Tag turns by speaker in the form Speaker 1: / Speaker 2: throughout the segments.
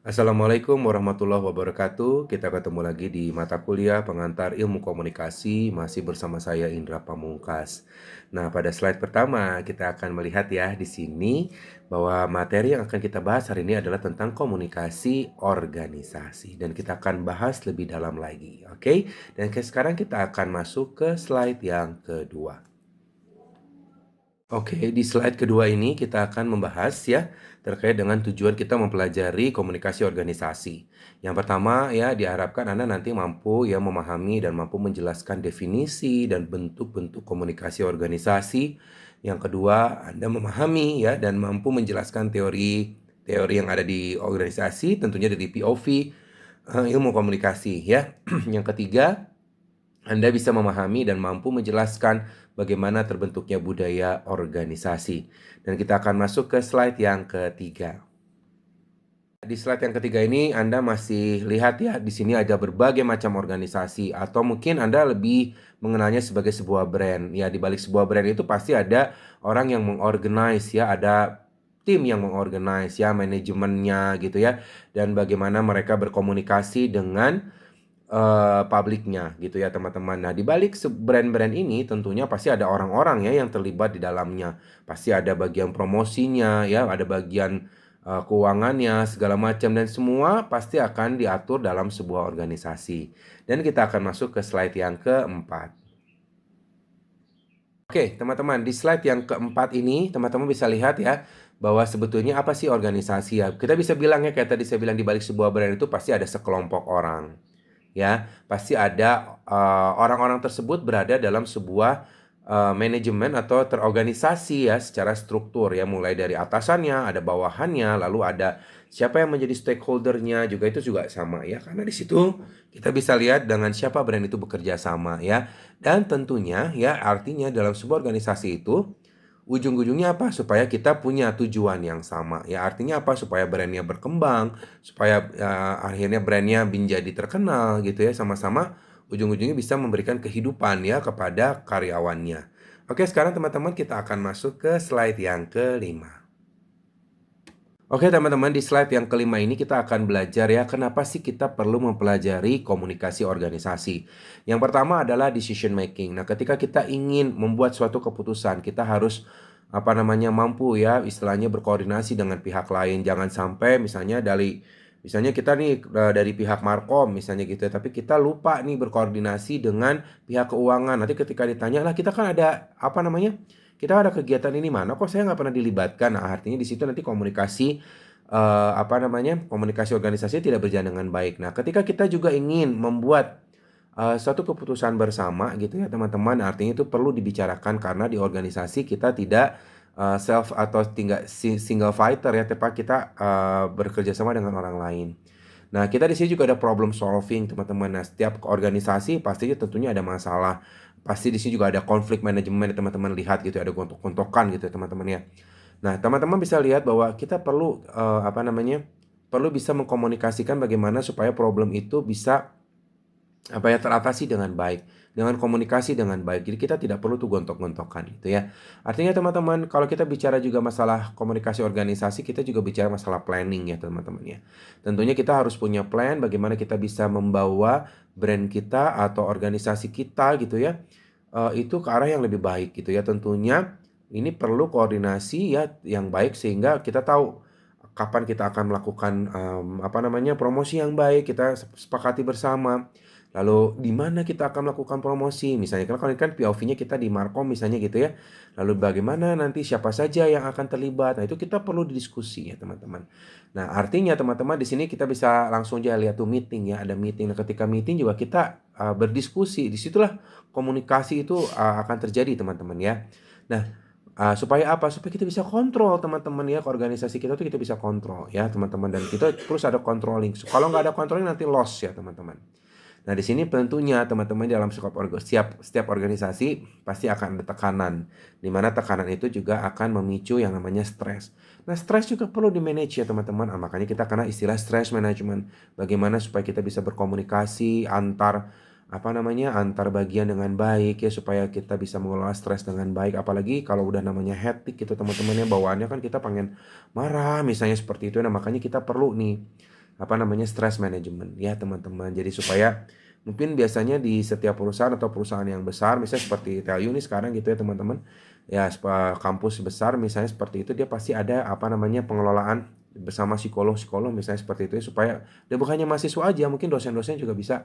Speaker 1: Assalamualaikum warahmatullahi wabarakatuh. Kita ketemu lagi di mata kuliah pengantar ilmu komunikasi, masih bersama saya Indra Pamungkas. Nah, pada slide pertama kita akan melihat ya di sini bahwa materi yang akan kita bahas hari ini adalah tentang komunikasi organisasi dan kita akan bahas lebih dalam lagi, oke? Dan sekarang kita akan masuk ke slide yang kedua. Oke, di slide kedua ini kita akan membahas ya terkait dengan tujuan kita mempelajari komunikasi organisasi. Yang pertama ya diharapkan Anda nanti mampu ya memahami dan mampu menjelaskan definisi dan bentuk-bentuk komunikasi organisasi. Yang kedua, Anda memahami ya dan mampu menjelaskan teori yang ada di organisasi tentunya dari POV ilmu komunikasi ya. Yang ketiga, Anda bisa memahami dan mampu menjelaskan bagaimana terbentuknya budaya organisasi. Dan kita akan masuk ke slide yang ketiga. Di slide yang ketiga ini Anda masih lihat ya, di sini ada berbagai macam organisasi atau mungkin Anda lebih mengenalnya sebagai sebuah brand. Ya, di balik sebuah brand itu pasti ada orang yang mengorganize ya, ada tim yang mengorganize ya, manajemennya gitu ya. Dan bagaimana mereka berkomunikasi dengan publiknya gitu ya teman-teman. Nah, di balik brand-brand ini tentunya pasti ada orang-orang ya yang terlibat di dalamnya. Pasti ada bagian promosinya ya, ada bagian keuangannya segala macam dan semua pasti akan diatur dalam sebuah organisasi. Dan kita akan masuk ke slide yang keempat. Oke, teman-teman, di slide yang keempat ini teman-teman bisa lihat ya bahwa sebetulnya apa sih organisasi ya. Kita bisa bilang ya kayak tadi saya bilang di balik sebuah brand itu pasti ada sekelompok orang. Ya, pasti ada orang-orang tersebut berada dalam sebuah manajemen atau terorganisasi ya secara struktur ya, mulai dari atasannya, ada bawahannya, lalu ada siapa yang menjadi stakeholdernya juga itu juga sama ya, karena di situ kita bisa lihat dengan siapa brand itu bekerja sama ya. Dan tentunya ya artinya dalam sebuah organisasi itu ujung-ujungnya apa? Supaya kita punya tujuan yang sama. Ya artinya apa? Supaya brandnya berkembang, supaya akhirnya brandnya menjadi terkenal gitu ya. Sama-sama ujung-ujungnya bisa memberikan kehidupan ya kepada karyawannya. Oke, sekarang teman-teman kita akan masuk ke slide yang kelima. Oke teman-teman, di slide yang kelima ini kita akan belajar ya kenapa sih kita perlu mempelajari komunikasi organisasi. Yang pertama adalah decision making. Nah, ketika kita ingin membuat suatu keputusan, kita harus mampu ya istilahnya berkoordinasi dengan pihak lain. Jangan sampai misalnya kita nih dari pihak Markom misalnya gitu ya, tapi kita lupa nih berkoordinasi dengan pihak keuangan. Nanti ketika ditanya, "Lah kita kan ada kita ada kegiatan ini mana kok saya nggak pernah dilibatkan." Nah, artinya di situ nanti komunikasi organisasi tidak berjalan dengan baik. Nah, ketika kita juga ingin membuat suatu keputusan bersama gitu ya teman-teman, artinya itu perlu dibicarakan karena di organisasi kita tidak self atau tinggal single fighter ya, tepat kita bekerja sama dengan orang lain. Nah, kita di sini juga ada problem solving, teman-teman. Nah, setiap organisasi pastinya tentunya ada masalah. Pasti di sini juga ada konflik manajemen, teman-teman lihat gitu, ada gontok-gontokan gitu ya, teman-teman ya. Nah, teman-teman bisa lihat bahwa kita perlu perlu bisa mengkomunikasikan bagaimana supaya problem itu bisa teratasi dengan baik, dengan komunikasi dengan baik. Jadi kita tidak perlu tuh gontok-gontokan gitu ya. Artinya teman-teman, kalau kita bicara juga masalah komunikasi organisasi, kita juga bicara masalah planning ya teman-teman ya. Tentunya kita harus punya plan bagaimana kita bisa membawa brand kita atau organisasi kita gitu ya, itu ke arah yang lebih baik gitu ya. Tentunya ini perlu koordinasi ya yang baik sehingga kita tahu kapan kita akan melakukan promosi yang baik, kita sepakati bersama. Lalu di mana kita akan melakukan promosi? Misalnya kalau ini kan POV-nya kita di Markom misalnya gitu ya. Lalu bagaimana nanti siapa saja yang akan terlibat? Nah, itu kita perlu didiskusi ya, teman-teman. Nah, artinya teman-teman di sini kita bisa langsung aja lihat tuh meeting ya, ada meeting. Nah, ketika meeting juga kita berdiskusi. Disitulah komunikasi itu akan terjadi, teman-teman ya. Nah, supaya apa? Supaya kita bisa kontrol teman-teman ya, ke organisasi kita tuh kita bisa kontrol ya teman-teman, dan kita terus ada controlling. Kalau nggak ada controlling nanti loss ya teman-teman. Nah, di sini tentunya teman-teman dalam setiap organisasi pasti akan ada tekanan, di mana tekanan itu juga akan memicu yang namanya stres. Nah, stres juga perlu di-manage ya teman-teman. Makanya kita kena istilah stress management. Bagaimana supaya kita bisa berkomunikasi antar bagian dengan baik ya, supaya kita bisa mengelola stres dengan baik. Apalagi kalau udah namanya hectic gitu teman-teman ya, bawaannya kan kita pengen marah misalnya seperti itu. Nah, makanya kita perlu nih stress management ya teman-teman. Jadi supaya mungkin biasanya di setiap perusahaan atau perusahaan yang besar, misalnya seperti TELU ini sekarang gitu ya teman-teman, ya kampus besar misalnya seperti itu, dia pasti ada pengelolaan bersama psikolog-psikolog misalnya seperti itu ya, supaya dia bukan hanya mahasiswa aja, mungkin dosen-dosen juga bisa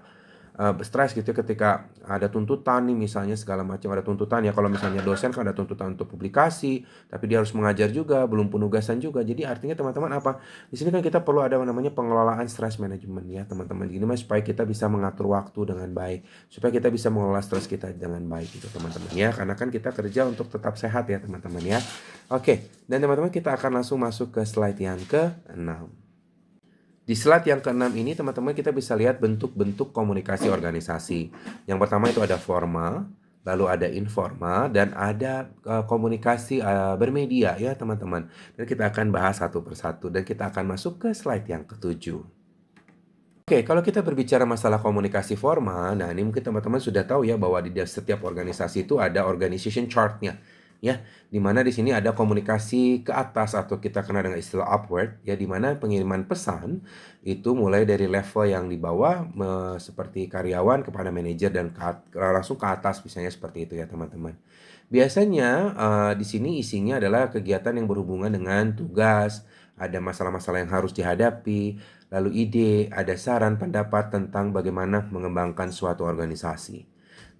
Speaker 1: stres gitu ya ketika ada tuntutan nih misalnya segala macam ada tuntutan ya, kalau misalnya dosen kan ada tuntutan untuk publikasi tapi dia harus mengajar juga belum penugasan juga, jadi artinya teman-teman di sini kan kita perlu ada namanya pengelolaan stress management ya teman-teman, gini mas supaya kita bisa mengatur waktu dengan baik, supaya kita bisa mengelola stres kita dengan baik gitu teman-teman ya, karena kan kita kerja untuk tetap sehat ya teman-teman ya. Oke, dan teman-teman kita akan langsung masuk ke slide yang ke-6. Di slide yang ke-6 ini teman-teman kita bisa lihat bentuk-bentuk komunikasi organisasi. Yang pertama itu ada formal, lalu ada informal, dan ada komunikasi bermedia ya teman-teman. Dan kita akan bahas satu persatu dan kita akan masuk ke slide yang ke-7. Oke, kalau kita berbicara masalah komunikasi formal, nah ini mungkin teman-teman sudah tahu ya bahwa di setiap organisasi itu ada organization chart-nya, ya, di mana di sini ada komunikasi ke atas atau kita kenal dengan istilah upward, ya, di mana pengiriman pesan itu mulai dari level yang di bawah seperti karyawan kepada manajer dan langsung ke atas misalnya seperti itu ya teman-teman. Biasanya di sini isinya adalah kegiatan yang berhubungan dengan tugas, ada masalah-masalah yang harus dihadapi, lalu ide, ada saran pendapat tentang bagaimana mengembangkan suatu organisasi.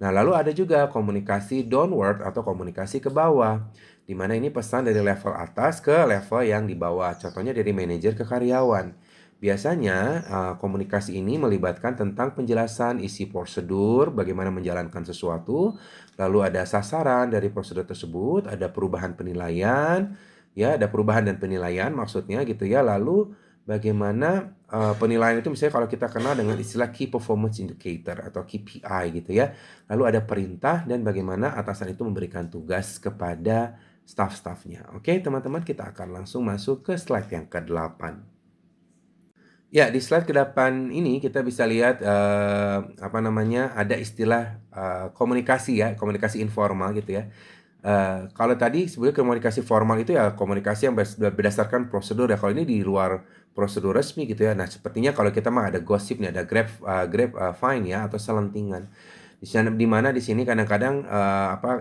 Speaker 1: Nah, lalu ada juga komunikasi downward atau komunikasi ke bawah, di mana ini pesan dari level atas ke level yang di bawah. Contohnya dari manajer ke karyawan. Biasanya komunikasi ini melibatkan tentang penjelasan isi prosedur, bagaimana menjalankan sesuatu, lalu ada sasaran dari prosedur tersebut, ada perubahan penilaian, ya, ada perubahan dan penilaian maksudnya gitu ya. Lalu bagaimana penilaian itu misalnya kalau kita kenal dengan istilah Key Performance Indicator atau KPI gitu ya. Lalu ada perintah dan bagaimana atasan itu memberikan tugas kepada staff-staffnya. Oke, teman-teman, kita akan langsung masuk ke slide yang ke-8. Ya, di slide ke-8 ini kita bisa lihat ada istilah komunikasi ya, komunikasi informal gitu ya. Kalau tadi sebenarnya komunikasi formal itu ya komunikasi yang berdasarkan prosedur ya. Kalau ini di luar prosedur resmi gitu ya. Nah, sepertinya kalau kita mah ada gosip nih, ada grapevine ya atau selentingan. Di mana di sini kadang-kadang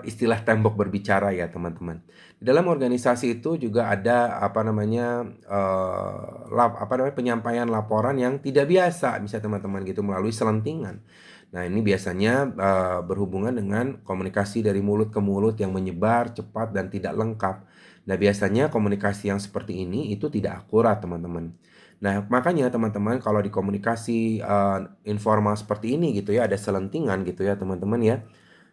Speaker 1: istilah tembok berbicara ya teman-teman. Di dalam organisasi itu juga ada penyampaian laporan yang tidak biasa bisa teman-teman gitu melalui selentingan. Nah, ini biasanya berhubungan dengan komunikasi dari mulut ke mulut yang menyebar cepat dan tidak lengkap. Nah, biasanya komunikasi yang seperti ini itu tidak akurat, teman-teman. Nah, makanya teman-teman kalau di komunikasi informal seperti ini gitu ya, ada selentingan gitu ya, teman-teman ya.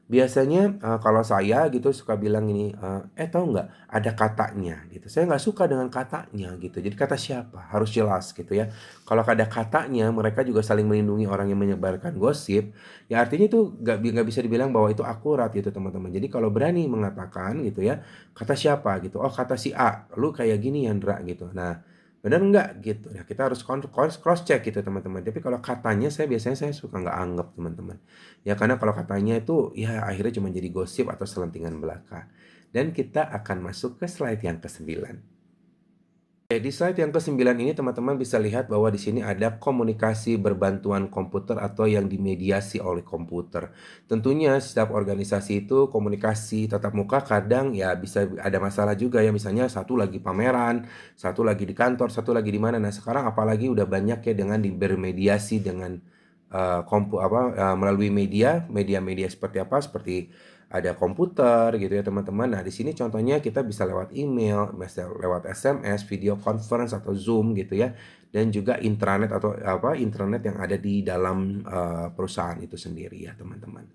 Speaker 1: Biasanya kalau saya gitu suka bilang ini, tahu nggak ada katanya gitu. Saya nggak suka dengan katanya gitu. Jadi kata siapa? Harus jelas gitu ya. Kalau ada katanya, mereka juga saling melindungi orang yang menyebarkan gosip. Ya artinya itu nggak bisa dibilang bahwa itu akurat gitu teman-teman. Jadi kalau berani mengatakan gitu ya, kata siapa gitu. Oh kata si A, lu kayak gini Yandra gitu. Nah benar nggak gitu ya, kita harus cross check gitu teman-teman. Tapi kalau katanya saya suka nggak anggap teman-teman ya, karena kalau katanya itu ya akhirnya cuma jadi gosip atau selentingan belaka. Dan kita akan masuk ke slide yang ke-9. Di slide yang ke-9 ini teman-teman bisa lihat bahwa di sini ada komunikasi berbantuan komputer atau yang dimediasi oleh komputer. Tentunya setiap organisasi itu komunikasi tatap muka kadang ya bisa ada masalah juga ya, misalnya satu lagi pameran, satu lagi di kantor, satu lagi di mana. Nah, sekarang apalagi udah banyak ya dengan bermediasi dengan melalui media seperti apa? Seperti ada komputer gitu ya teman-teman. Nah, di sini contohnya kita bisa lewat email, bisa lewat SMS, video conference atau Zoom gitu ya. Dan juga intranet atau internet yang ada di dalam perusahaan itu sendiri ya, teman-teman.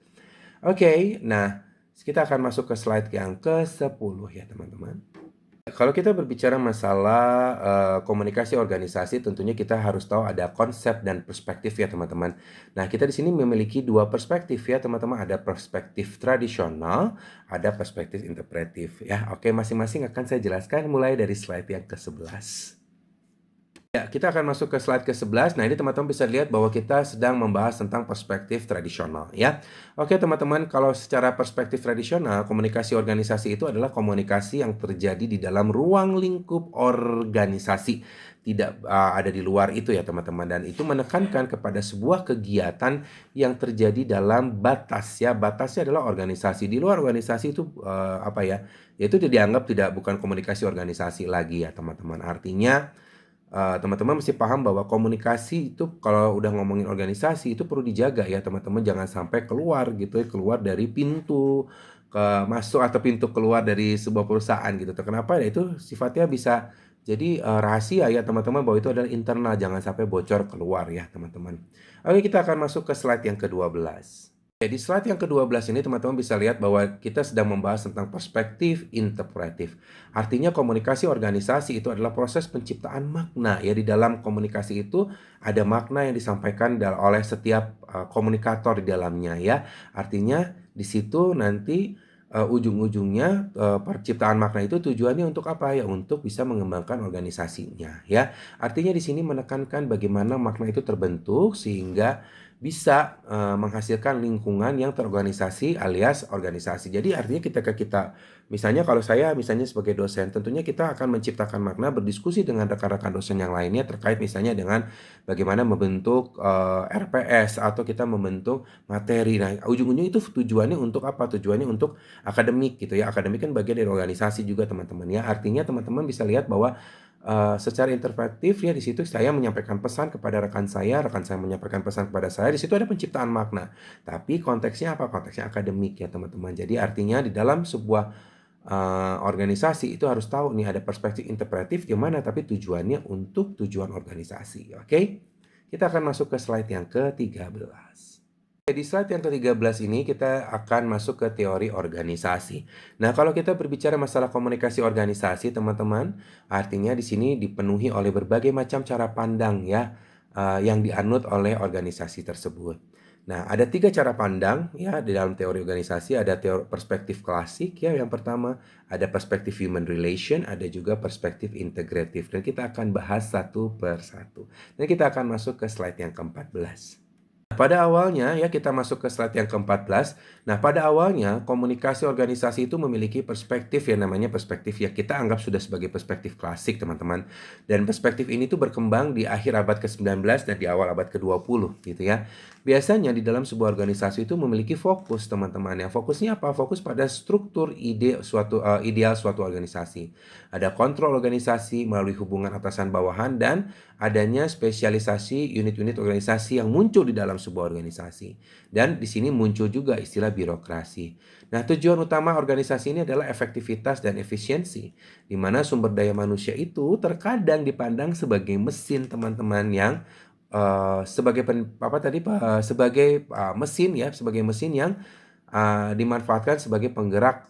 Speaker 1: Oke, nah kita akan masuk ke slide yang ke-10 ya, teman-teman. Kalau kita berbicara masalah komunikasi organisasi, tentunya kita harus tahu ada konsep dan perspektif ya teman-teman. Nah, kita di sini memiliki dua perspektif ya teman-teman. Ada perspektif tradisional, ada perspektif interpretif ya. Oke, masing-masing akan saya jelaskan mulai dari slide yang ke-11. Ya, kita akan masuk ke slide ke-11. Nah, ini teman-teman bisa lihat bahwa kita sedang membahas tentang perspektif tradisional ya. Oke, teman-teman, kalau secara perspektif tradisional, komunikasi organisasi itu adalah komunikasi yang terjadi di dalam ruang lingkup organisasi. Tidak ada di luar itu ya, teman-teman. Dan itu menekankan kepada sebuah kegiatan yang terjadi dalam batas ya. Batasnya adalah organisasi. Di luar organisasi itu apa ya? Yaitu dianggap bukan komunikasi organisasi lagi ya, teman-teman. Artinya teman-teman mesti paham bahwa komunikasi itu kalau udah ngomongin organisasi itu perlu dijaga ya teman-teman, jangan sampai keluar gitu ya, keluar dari pintu masuk atau pintu keluar dari sebuah perusahaan gitu. Kenapa ya, itu sifatnya bisa jadi rahasia ya teman-teman, bahwa itu adalah internal, jangan sampai bocor keluar ya teman-teman. Oke, kita akan masuk ke slide yang ke-12. Di slide yang ke-12 ini teman-teman bisa lihat bahwa kita sedang membahas tentang perspektif interpretif. Artinya komunikasi organisasi itu adalah proses penciptaan makna ya. Di dalam komunikasi itu ada makna yang disampaikan oleh setiap komunikator di dalamnya ya. Artinya di situ nanti ujung-ujungnya perciptaan makna itu tujuannya untuk apa ya? Untuk bisa mengembangkan organisasinya ya. Artinya di sini menekankan bagaimana makna itu terbentuk sehingga bisa menghasilkan lingkungan yang terorganisasi alias organisasi. Jadi artinya kita misalnya kalau saya misalnya sebagai dosen, tentunya kita akan menciptakan makna berdiskusi dengan rekan-rekan dosen yang lainnya terkait misalnya dengan bagaimana membentuk RPS atau kita membentuk materi. Nah, ujung-ujungnya itu tujuannya untuk apa? Tujuannya untuk akademik gitu ya. Akademik kan bagian dari organisasi juga teman-teman ya. Artinya teman-teman bisa lihat bahwa secara interpretif ya, di situ saya menyampaikan pesan kepada rekan saya menyampaikan pesan kepada saya, di situ ada penciptaan makna. Tapi konteksnya apa? Konteksnya akademik ya teman-teman. Jadi artinya di dalam sebuah organisasi itu harus tahu nih ada perspektif interpretif gimana, tapi tujuannya untuk tujuan organisasi. Oke? Kita akan masuk ke slide yang ke-13. Di slide yang ke-13 ini kita akan masuk ke teori organisasi. Nah, kalau kita berbicara masalah komunikasi organisasi, teman-teman, artinya di sini dipenuhi oleh berbagai macam cara pandang ya, yang dianut oleh organisasi tersebut. Nah, ada 3 cara pandang ya di dalam teori organisasi. Ada teori perspektif klasik ya, yang pertama, ada perspektif human relation, ada juga perspektif integratif. Dan kita akan bahas satu per satu. Dan kita akan masuk ke slide yang ke-14. Pada awalnya ya, kita masuk ke slide yang ke-14. Nah, pada awalnya komunikasi organisasi itu memiliki perspektif yang namanya perspektif ya kita anggap sudah sebagai perspektif klasik, teman-teman. Dan perspektif ini tuh berkembang di akhir abad ke-19 dan di awal abad ke-20 gitu ya. Biasanya di dalam sebuah organisasi itu memiliki fokus, teman-teman. Yang fokusnya apa? Fokus pada struktur ideal suatu organisasi. Ada kontrol organisasi melalui hubungan atasan bawahan dan adanya spesialisasi unit-unit organisasi yang muncul di dalam sebuah organisasi. Dan di sini muncul juga istilah birokrasi. Nah, tujuan utama organisasi ini adalah efektivitas dan efisiensi, di mana sumber daya manusia itu terkadang dipandang sebagai mesin, teman-teman, yang sebagai mesin yang dimanfaatkan sebagai penggerak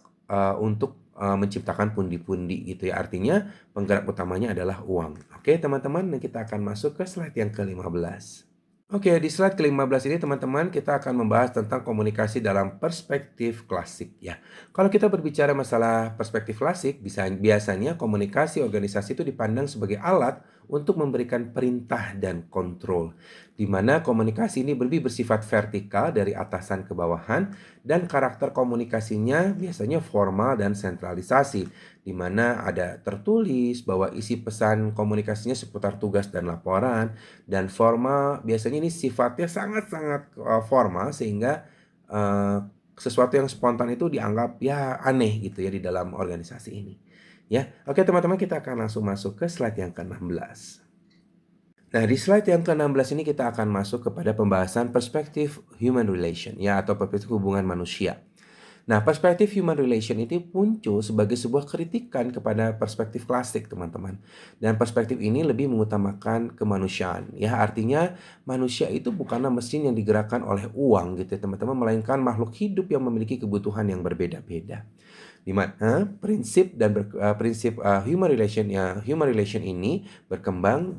Speaker 1: untuk menciptakan pundi-pundi gitu ya. Artinya penggerak utamanya adalah uang. Oke, teman-teman, kita akan masuk ke slide yang ke-15. Oke, di slide ke-15 ini teman-teman kita akan membahas tentang komunikasi dalam perspektif klasik ya. Kalau kita berbicara masalah perspektif klasik, biasanya komunikasi organisasi itu dipandang sebagai alat untuk memberikan perintah dan kontrol. Di mana komunikasi ini lebih bersifat vertikal dari atasan ke bawahan dan karakter komunikasinya biasanya formal dan sentralisasi, di mana ada tertulis bahwa isi pesan komunikasinya seputar tugas dan laporan, dan formal biasanya ini sifatnya sangat-sangat formal sehingga sesuatu yang spontan itu dianggap ya aneh gitu ya di dalam organisasi ini. Ya, oke teman-teman, kita akan langsung masuk ke slide yang ke-16. Nah, di slide yang ke-16 ini kita akan masuk kepada pembahasan perspektif human relation ya, atau perspektif hubungan manusia. Nah, perspektif human relation itu muncul sebagai sebuah kritikan kepada perspektif klasik, teman-teman. Dan perspektif ini lebih mengutamakan kemanusiaan. Ya, artinya manusia itu bukanlah mesin yang digerakkan oleh uang gitu ya, teman-teman, melainkan makhluk hidup yang memiliki kebutuhan yang berbeda-beda. di mana prinsip human relation ini berkembang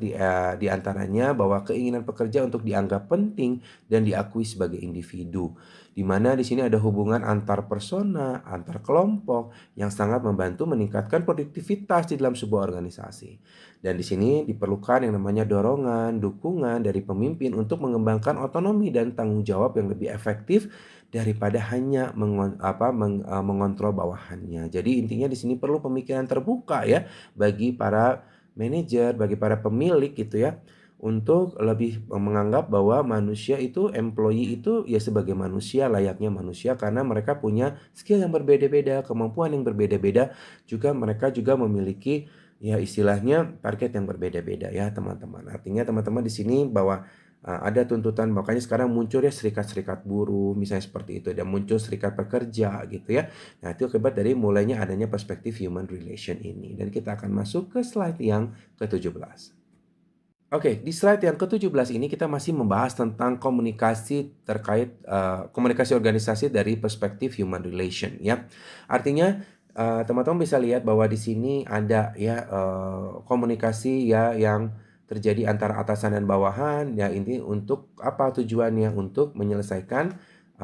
Speaker 1: di antaranya bahwa keinginan pekerja untuk dianggap penting dan diakui sebagai individu, di mana di sini ada hubungan antar persona, antar kelompok yang sangat membantu meningkatkan produktivitas di dalam sebuah organisasi. Dan di sini diperlukan yang namanya dorongan, dukungan dari pemimpin untuk mengembangkan otonomi dan tanggung jawab yang lebih efektif daripada hanya mengontrol bawahannya. Jadi intinya di sini perlu pemikiran terbuka ya bagi para manajer, bagi para pemilik gitu ya, untuk lebih menganggap bahwa manusia itu, employee itu ya sebagai manusia, layaknya manusia, karena mereka punya skill yang berbeda-beda, kemampuan yang berbeda-beda, juga mereka juga memiliki ya istilahnya target yang berbeda-beda ya teman-teman. Artinya teman-teman di sini bahwa ada tuntutan, makanya sekarang muncul ya serikat-serikat buruh misalnya seperti itu, dan muncul serikat pekerja gitu ya. Nah itu akibat dari mulainya adanya perspektif human relation ini. Dan kita akan masuk ke slide yang ke-17. Oke, di slide yang ke-17 ini kita masih membahas tentang komunikasi terkait komunikasi organisasi dari perspektif human relation ya. Artinya teman-teman bisa lihat bahwa di sini ada ya komunikasi ya yang terjadi antara atasan dan bawahan ya, ini untuk apa tujuannya? Untuk menyelesaikan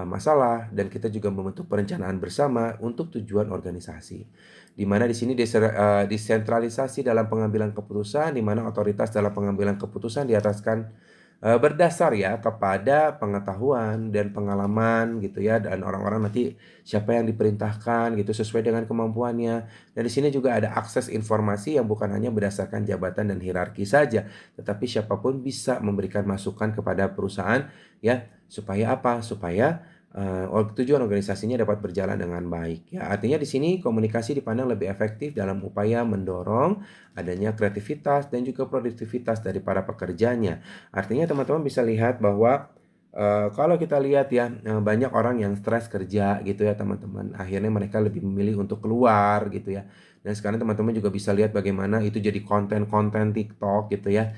Speaker 1: masalah, dan kita juga membentuk perencanaan bersama untuk tujuan organisasi. Di mana di sini desentralisasi dalam pengambilan keputusan, di mana otoritas dalam pengambilan keputusan diataskan berdasar ya kepada pengetahuan dan pengalaman gitu ya, dan orang-orang nanti siapa yang diperintahkan gitu sesuai dengan kemampuannya. Dan di sini juga ada akses informasi yang bukan hanya berdasarkan jabatan dan hierarki saja, tetapi siapapun bisa memberikan masukan kepada perusahaan ya, supaya apa? Supaya tujuan organisasinya dapat berjalan dengan baik ya. Artinya di sini komunikasi dipandang lebih efektif dalam upaya mendorong adanya kreativitas dan juga produktivitas dari para pekerjanya. Artinya teman-teman bisa lihat bahwa kalau kita lihat ya, banyak orang yang stres kerja gitu ya teman-teman. Akhirnya mereka lebih memilih untuk keluar gitu ya. Dan sekarang teman-teman juga bisa lihat bagaimana itu jadi konten-konten TikTok gitu ya.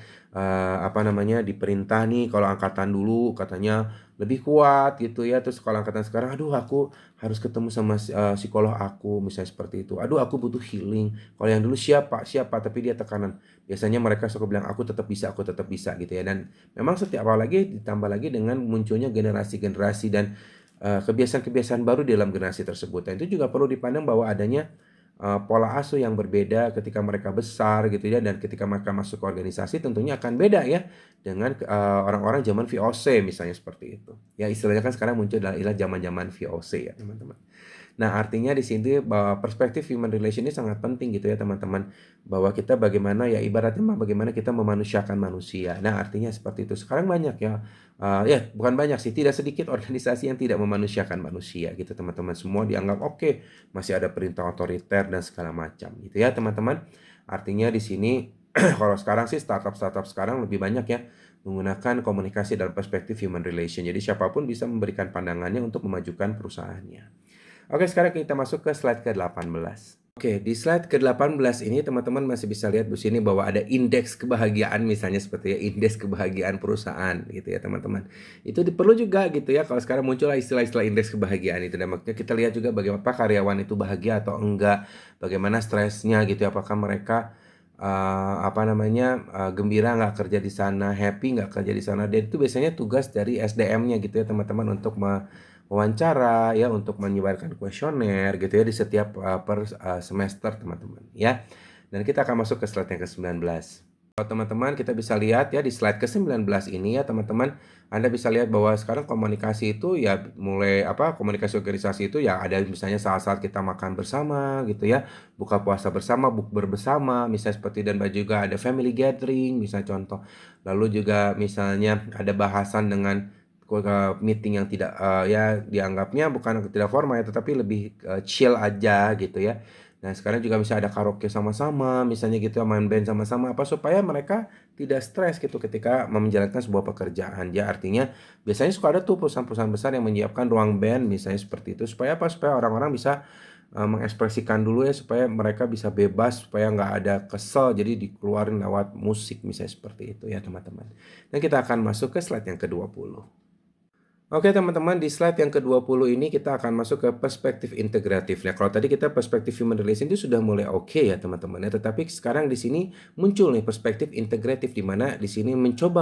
Speaker 1: Diperintah nih kalau angkatan dulu katanya lebih kuat gitu ya. Terus kalau angkatan sekarang, aduh aku harus ketemu sama psikolog aku misalnya seperti itu. Aduh aku butuh healing. Kalau yang dulu siapa, tapi dia tekanan. Biasanya mereka suka bilang aku tetap bisa gitu ya. Dan memang setiap apalagi ditambah lagi dengan munculnya generasi-generasi dan kebiasaan-kebiasaan baru di dalam generasi tersebut. Dan itu juga perlu dipandang bahwa adanya pola asuh yang berbeda ketika mereka besar gitu ya, dan ketika mereka masuk ke organisasi tentunya akan beda ya dengan orang-orang zaman VOC misalnya seperti itu. Ya istilahnya kan sekarang muncul adalah istilah zaman-zaman VOC ya teman-teman. Nah, artinya di sini bahwa perspektif human relation ini sangat penting gitu ya teman-teman. Bahwa kita bagaimana ya ibaratnya bagaimana kita memanusiakan manusia. Nah, artinya seperti itu. Sekarang banyak ya, ya bukan banyak sih, tidak sedikit organisasi yang tidak memanusiakan manusia gitu teman-teman. Semua dianggap oke, masih ada perintah otoriter dan segala macam gitu ya teman-teman. Artinya di sini kalau sekarang sih startup sekarang lebih banyak ya menggunakan komunikasi dalam perspektif human relation. Jadi siapapun bisa memberikan pandangannya untuk memajukan perusahaannya. Oke, sekarang kita masuk ke slide ke-18. Oke, di slide ke-18 ini teman-teman masih bisa lihat di sini bahwa ada indeks kebahagiaan misalnya seperti ya, indeks kebahagiaan perusahaan gitu ya teman-teman. Itu perlu juga gitu ya, kalau sekarang muncullah istilah-istilah indeks kebahagiaan itu, dan makanya kita lihat juga bagaimana karyawan itu bahagia atau enggak, bagaimana stresnya gitu ya, apakah mereka gembira nggak kerja di sana, happy nggak kerja di sana. Dan itu biasanya tugas dari SDM-nya gitu ya teman-teman, untuk wawancara ya, untuk menyebarkan kuesioner gitu ya di setiap semester teman-teman ya. Dan kita akan masuk ke slide yang ke-19. Kalau teman-teman kita bisa lihat ya di slide ke-19 ini ya teman-teman, Anda bisa lihat bahwa sekarang komunikasi itu ya mulai komunikasi organisasi itu ya ada misalnya saat-saat kita makan bersama gitu ya, buka puasa bersama, bukber bersama misalnya seperti, dan juga ada family gathering misalnya contoh. Lalu juga misalnya ada bahasan dengan meeting yang tidak ya dianggapnya bukan tidak formal ya, tetapi lebih chill aja gitu ya. Nah sekarang juga bisa ada karaoke sama-sama misalnya gitu, main band sama-sama, apa supaya mereka tidak stres gitu ketika menjalankan sebuah pekerjaan ya. Artinya biasanya suka ada tuh perusahaan-perusahaan besar yang menyiapkan ruang band misalnya seperti itu, supaya apa? Supaya orang-orang bisa mengekspresikan dulu ya, supaya mereka bisa bebas, supaya nggak ada kesel jadi dikeluarin lewat musik misalnya seperti itu ya teman-teman. Dan kita akan masuk ke slide yang ke-20. Oke teman-teman, di slide yang ke-20 ini kita akan masuk ke perspektif integratif. Nah, kalau tadi kita perspektif human relation itu sudah mulai oke ya teman-teman ya, tetapi sekarang di sini muncul nih perspektif integratif di mana di sini mencoba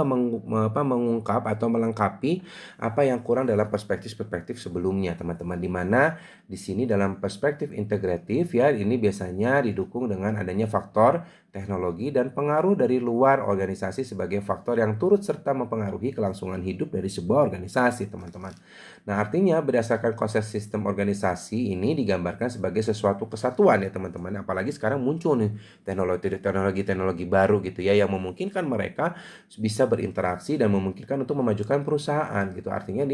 Speaker 1: mengungkap atau melengkapi apa yang kurang dalam perspektif-perspektif sebelumnya teman-teman. Di mana di sini dalam perspektif integratif ya ini biasanya didukung dengan adanya faktor teknologi dan pengaruh dari luar organisasi sebagai faktor yang turut serta mempengaruhi kelangsungan hidup dari sebuah organisasi, teman-teman. Nah, artinya berdasarkan konsep sistem organisasi ini digambarkan sebagai sesuatu kesatuan ya, teman-teman. Apalagi sekarang muncul nih teknologi baru gitu ya yang memungkinkan mereka bisa berinteraksi dan memungkinkan untuk memajukan perusahaan gitu. Artinya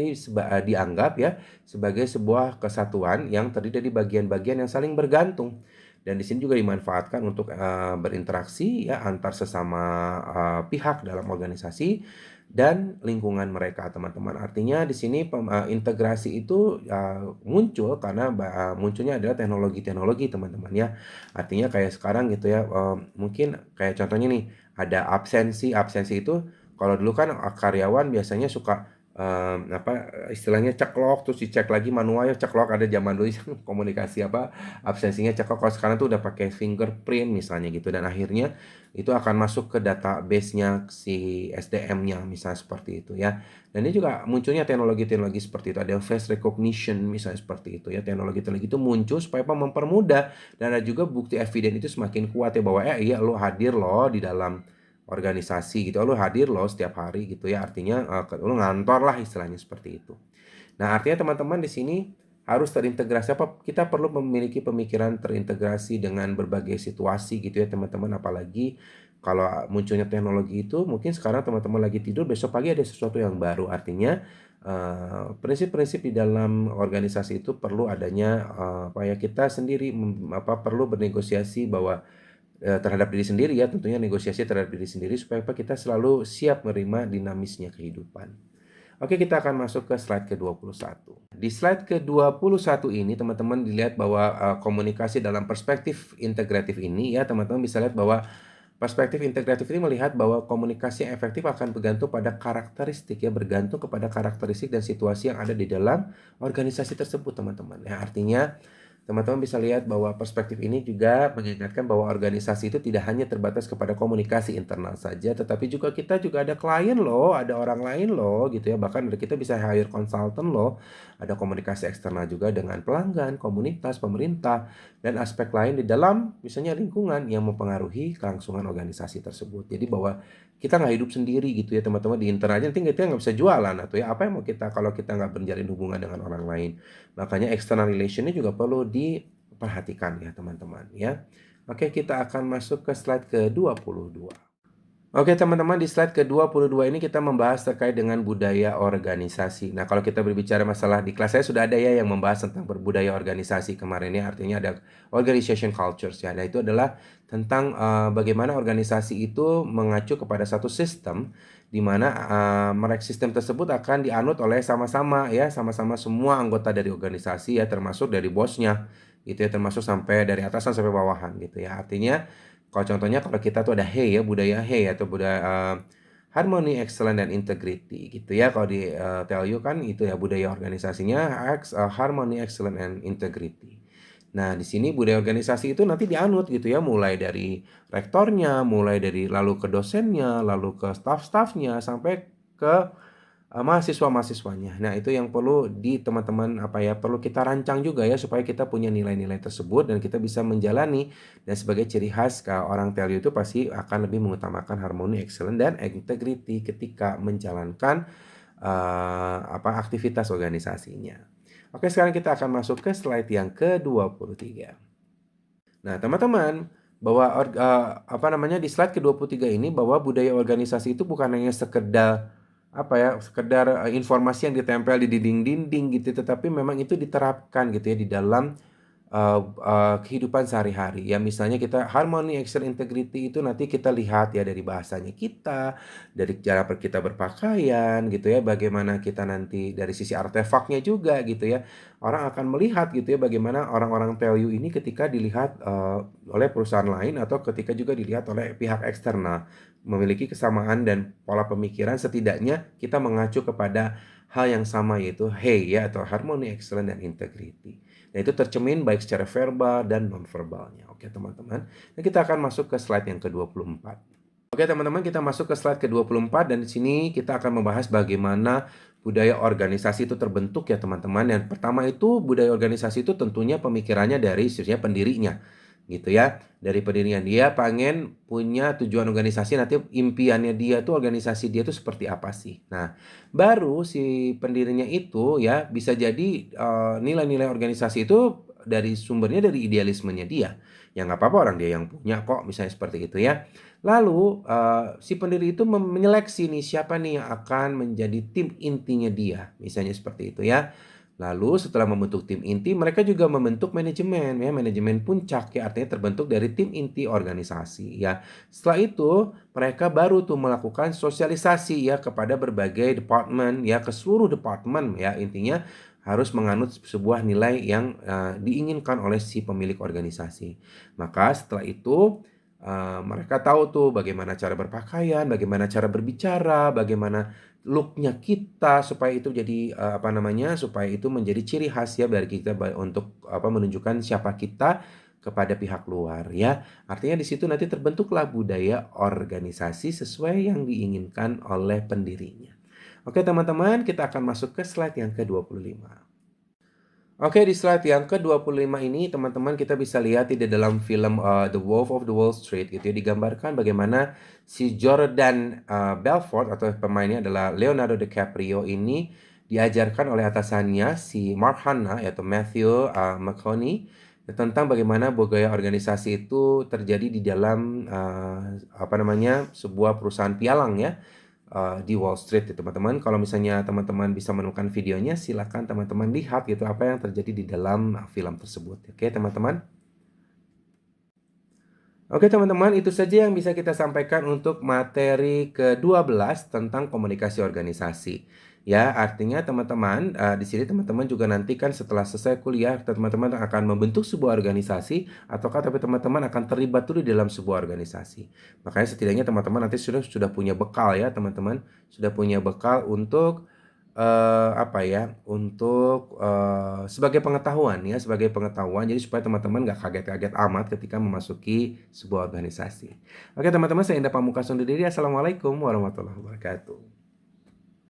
Speaker 1: dianggap ya sebagai sebuah kesatuan yang terdiri dari bagian-bagian yang saling bergantung. Dan di sini juga dimanfaatkan untuk berinteraksi ya antar sesama pihak dalam organisasi dan lingkungan mereka, teman-teman. Artinya di sini integrasi itu muncul karena munculnya adalah teknologi-teknologi, teman-teman ya. Artinya kayak sekarang gitu ya, mungkin kayak contohnya nih, ada absensi itu kalau dulu kan karyawan biasanya suka istilahnya ceklok terus dicek lagi manualnya ceklok, ada zaman dulu yang komunikasi absensinya ceklok. Kalau sekarang tuh udah pakai fingerprint misalnya gitu, dan akhirnya itu akan masuk ke database-nya si SDM-nya misalnya seperti itu ya. Dan ini juga munculnya teknologi-teknologi seperti itu, ada face recognition misalnya seperti itu ya. Teknologi-teknologi itu muncul supaya mempermudah, dan ada juga bukti eviden itu semakin kuat ya bahwa iya lo hadir loh di dalam organisasi gitu, lo hadir loh setiap hari gitu ya, artinya lo ngantor lah istilahnya seperti itu. Nah, artinya teman-teman di sini harus terintegrasi kita perlu memiliki pemikiran terintegrasi dengan berbagai situasi gitu ya teman-teman, apalagi kalau munculnya teknologi itu mungkin sekarang teman-teman lagi tidur besok pagi ada sesuatu yang baru. Artinya prinsip-prinsip di dalam organisasi itu perlu adanya kita sendiri perlu bernegosiasi bahwa terhadap diri sendiri ya, tentunya negosiasi terhadap diri sendiri supaya kita selalu siap menerima dinamisnya kehidupan. Oke, kita akan masuk ke slide ke-21. Di slide ke-21 ini teman-teman dilihat bahwa komunikasi dalam perspektif integratif ini ya, teman-teman bisa lihat bahwa perspektif integratif ini melihat bahwa komunikasi yang efektif akan bergantung pada karakteristik ya, bergantung kepada karakteristik dan situasi yang ada di dalam organisasi tersebut, teman-teman. Ya, artinya teman-teman bisa lihat bahwa perspektif ini juga mengingatkan bahwa organisasi itu tidak hanya terbatas kepada komunikasi internal saja, tetapi juga kita juga ada klien loh, ada orang lain loh gitu ya. Bahkan kita bisa hire consultant loh. Ada komunikasi eksternal juga dengan pelanggan, komunitas, pemerintah, dan aspek lain di dalam misalnya lingkungan yang mempengaruhi kelangsungan organisasi tersebut. Jadi bahwa kita nggak hidup sendiri gitu ya teman-teman, di internalnya nanti kita nggak bisa jualan atau ya apa yang mau kita kalau kita nggak menjalin hubungan dengan orang lain. Makanya external relationnya juga perlu diperhatikan ya teman-teman ya. Oke, kita akan masuk ke slide ke-22. Oke teman-teman, di slide ke-22 ini kita membahas terkait dengan budaya organisasi. Nah, kalau kita berbicara masalah di kelas saya sudah ada ya yang membahas tentang berbudaya organisasi kemarin ya, artinya ada organization cultures ya. Nah, itu adalah tentang bagaimana organisasi itu mengacu kepada satu sistem di mana sistem tersebut akan dianut oleh sama-sama ya, sama-sama semua anggota dari organisasi ya, termasuk dari bosnya gitu ya, termasuk sampai dari atasan sampai bawahan gitu ya. Artinya kalau contohnya kalau kita tuh ada HEI ya, budaya HEI atau budaya Harmony, Excellence, dan Integrity gitu ya. Kalau di TLU kan itu ya budaya organisasinya Harmony, Excellence, and Integrity. Nah, di sini budaya organisasi itu nanti dianut gitu ya, mulai dari rektornya, mulai dari lalu ke dosennya, lalu ke staff-staffnya, sampai ke mahasiswa-mahasiswanya. Nah, itu yang perlu teman-teman perlu kita rancang juga ya supaya kita punya nilai-nilai tersebut dan kita bisa menjalani, dan sebagai ciri khas orang TLU itu pasti akan lebih mengutamakan harmoni, excellence, dan integrity ketika menjalankan aktivitas organisasinya. Oke, sekarang kita akan masuk ke slide yang ke-23. Nah, teman-teman, bahwa di slide ke-23 ini bahwa budaya organisasi itu bukan hanya sekedar sekedar informasi yang ditempel di dinding-dinding gitu, tetapi memang itu diterapkan gitu ya di dalam kehidupan sehari-hari. Ya misalnya kita harmony, excellence, integrity itu nanti kita lihat ya dari bahasanya kita, dari cara kita berpakaian gitu ya, bagaimana kita nanti dari sisi artefaknya juga gitu ya. Orang akan melihat gitu ya bagaimana orang-orang TLU ini ketika dilihat oleh perusahaan lain atau ketika juga dilihat oleh pihak eksternal, memiliki kesamaan dan pola pemikiran. Setidaknya kita mengacu kepada hal yang sama, yaitu HEI ya, atau Harmony, Excellence, dan Integrity. Nah, itu tercermin baik secara verbal dan non-verbalnya. Oke teman-teman, nah, kita akan masuk ke slide yang ke-24. Oke teman-teman, kita masuk ke slide ke-24 dan di sini kita akan membahas bagaimana budaya organisasi itu terbentuk ya teman-teman. Yang pertama itu budaya organisasi itu tentunya pemikirannya dari sisinya pendirinya gitu ya. Dari pendirinya dia pengen punya tujuan organisasi, nanti impiannya dia tuh organisasi dia tuh seperti apa sih. Nah, baru si pendirinya itu ya bisa jadi nilai-nilai organisasi itu dari sumbernya dari idealismenya dia. Ya nggak apa-apa, orang dia yang punya kok, misalnya seperti itu ya. Lalu si pendiri itu menyeleksi nih siapa nih yang akan menjadi tim intinya dia, misalnya seperti itu ya. Lalu setelah membentuk tim inti, mereka juga membentuk manajemen ya, manajemen puncak ya, artinya terbentuk dari tim inti organisasi ya. Setelah itu mereka baru tuh melakukan sosialisasi ya kepada berbagai departemen ya, ke seluruh departemen ya, intinya harus menganut sebuah nilai yang diinginkan oleh si pemilik organisasi. Maka setelah itu mereka tahu tuh bagaimana cara berpakaian, bagaimana cara berbicara, bagaimana looknya kita supaya itu jadi supaya itu menjadi ciri khas ya dari kita untuk menunjukkan siapa kita kepada pihak luar ya. Artinya di situ nanti terbentuklah budaya organisasi sesuai yang diinginkan oleh pendirinya. Oke teman-teman, kita akan masuk ke slide yang ke-25. Oke, di slide yang ke-25 ini teman-teman kita bisa lihat di dalam film The Wolf of the Wall Street gitu ya, digambarkan bagaimana si Jordan Belfort atau pemainnya adalah Leonardo DiCaprio ini diajarkan oleh atasannya si Mark Hanna yaitu Matthew McConaughey tentang bagaimana budaya organisasi itu terjadi di dalam sebuah perusahaan pialang ya, di Wall Street ya teman-teman. Kalau misalnya teman-teman bisa menemukan videonya, silakan teman-teman lihat gitu apa yang terjadi di dalam film tersebut. Oke teman-teman. Oke teman-teman, itu saja yang bisa kita sampaikan untuk materi ke-12 tentang komunikasi organisasi. Ya, artinya teman-teman, di sini teman-teman juga nanti kan setelah selesai kuliah, teman-teman akan membentuk sebuah organisasi, ataukah tapi teman-teman akan terlibat dulu di dalam sebuah organisasi. Makanya setidaknya teman-teman nanti sudah punya bekal ya, teman-teman. Sudah punya bekal untuk sebagai pengetahuan ya, sebagai pengetahuan. Jadi supaya teman-teman nggak kaget-kaget amat ketika memasuki sebuah organisasi. Oke teman-teman, saya Indah Pamungkas undur diri. Assalamualaikum warahmatullahi wabarakatuh.